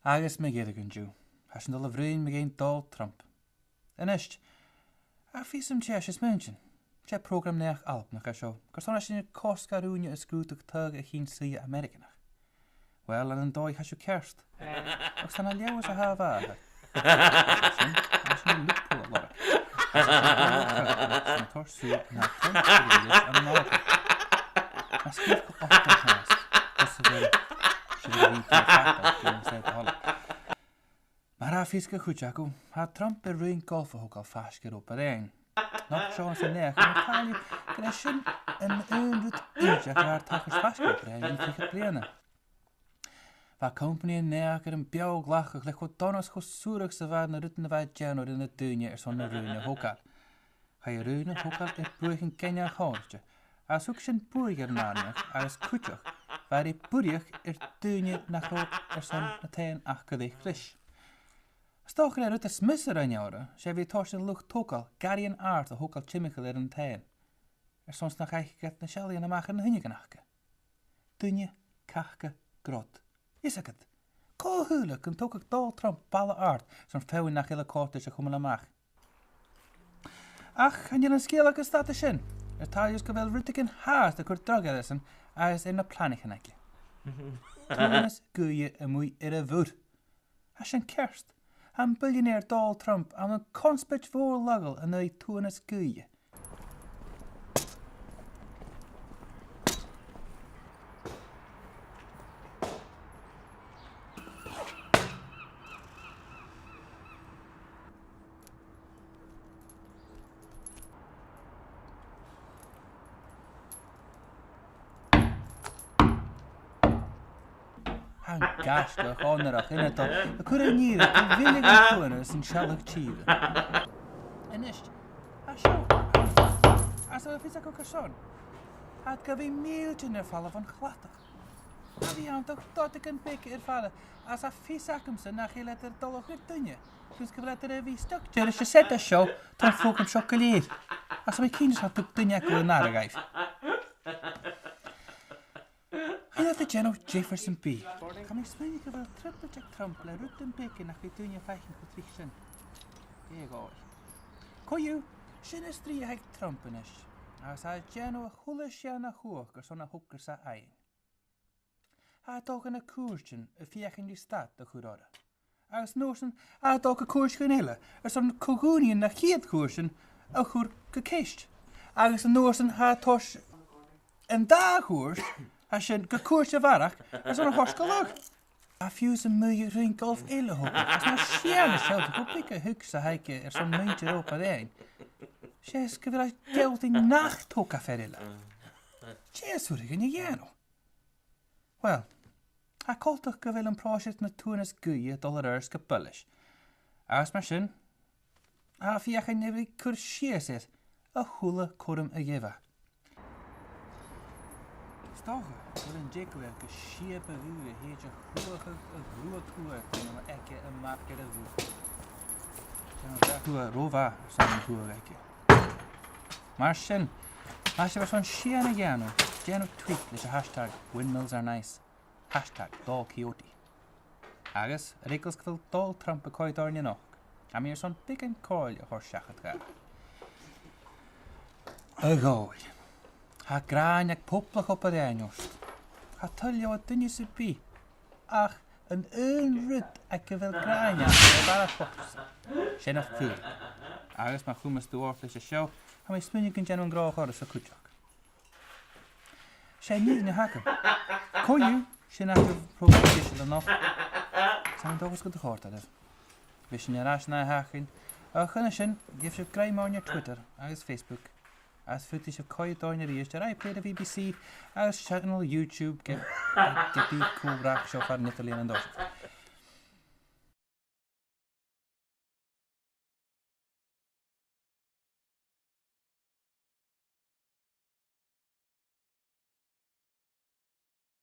Agus me géad an dú. Has an dul a bhrín me géin Donald Trump. Inist, a físam sé is münchen. Sé program neach alpnach a seo. Gosona sin cosca rúne a scrútach tug a chin sí Americanach. Well, an dói hasú kerst. Ach sanna lewas a hafa. Sin lúppú a lora. Sin torsú na tuntúlis an nápa. A skif go 8 has. Gosa vel sin ví fata fin seit hola. Mar a fiske chujaku, ha Trump ruin golfa hogal fasker op a rein. Nog sjón sin neach an Italia gre sin an unrut újak ar takars fasker op rein in fiche bliana. Va company neach an beag lachach le go donas go súrach sa bhar na rutan bhaid janor in na dúine son na rúne hogal. Ha je rúne hogal buig in Kenya háirte. As ook sin buig náneach agus cúteach, waar buireach dúine nach rood son na tain ach go chris. Stoch er uit a smisser an jare, sé vi tors in lucht tokal, gari an aard a hokal chimical an tain. Soms nach eich get na shelly an amach an hunne ganachke. Dunje, kachke, grot. Is ek het. Ko hulik en tokak Donald Trump balle aard, son feuwen nach hele kortes a chummel amach. Ach, an jyl an skeelak is dat sin. Taljus go wel rutiken haast a kur drug edison, as in a planich an ekki. Thomas guie a mui a vur. As sin kerst. Han billionaire Donald Trump an een conspect voor lagel en hij toen het guie. Han gaste honorach in het al. We kunnen niet de willige tonen zijn schallig chielen. En is, zo. Als er vis ook zo'n. Had ik een meeltje ervallen van glattig. Maar wie aan toch tot ik een pik ervallen. Als er vis hem ze naar je letter dollar niet doen je. Dus ik wil er wie stuk. Als je zet zo, dan vroeg hem chocolade. Als mijn kinders had ik doen je kunnen nageven. Hij had de General Jefferson P. Kan ik spelen ik wel triple check Trump le rutten pikken nach wie toen je vijgen getricht zijn. Kijk hoor. Koju, sin is 3 hek Trumpen is. Als hij General hulle na hoog, zo'n hokker sa ein. Hij had ook een koersje, in die stad de goedorde. Als nozen, hij had ook een koersje hele, zo'n kogunien na giet koersje, een goed gekist. Als nozen had toch een daghoers. Als je een koersje warach, is er een horskelog. Als je een mooie rinkel of ille hoppen, als een scherne scheld, op ik een hukse heike zo'n muntje op een. Zes, ik wil als geld in nacht hoka verrillen. Zes, hoe ik niet jano. Wel, hij kalt toch wel een project na toen is goeie $1 kapullisch. Als maar zin, als je geen never kursjes is, een goede korum a geven. Stogen, voor een jekwerke schepe ruwe heet je groe toer kunnen we ekke en maken de roe. Zijn we rova samen toerwijken. Maar sin, als je was van Shiana Jano tweet is een hashtag windmills are nice. Hashtag Dol Quixote. Agus, rekels gewil Donald Trump bekooit daar niet nog. En meer zo'n dik en kool horsjach het gaat. Gooi. Ha graanjak poplach op het einjost. Ha tulje wat dunje se pi. Ach, een rut ik wil graanjak. Ik ben het Zijn of vuur. Agus maar goed met de oorvlische show. Ha mij smunje kunt jij een graag horen zo kutjak. Zijn niet in de hakken. Kon je? Zijn achter probeer dan nog. Zijn toch eens goed gehoord dat. Wist je niet raas naar hakken. Gunne zijn, geef je krijg maar on je Twitter. Agus Facebook. As footage of Coy Doineries that I played the BBC, as channel YouTube, get the cool rack show for Italy and Dutch.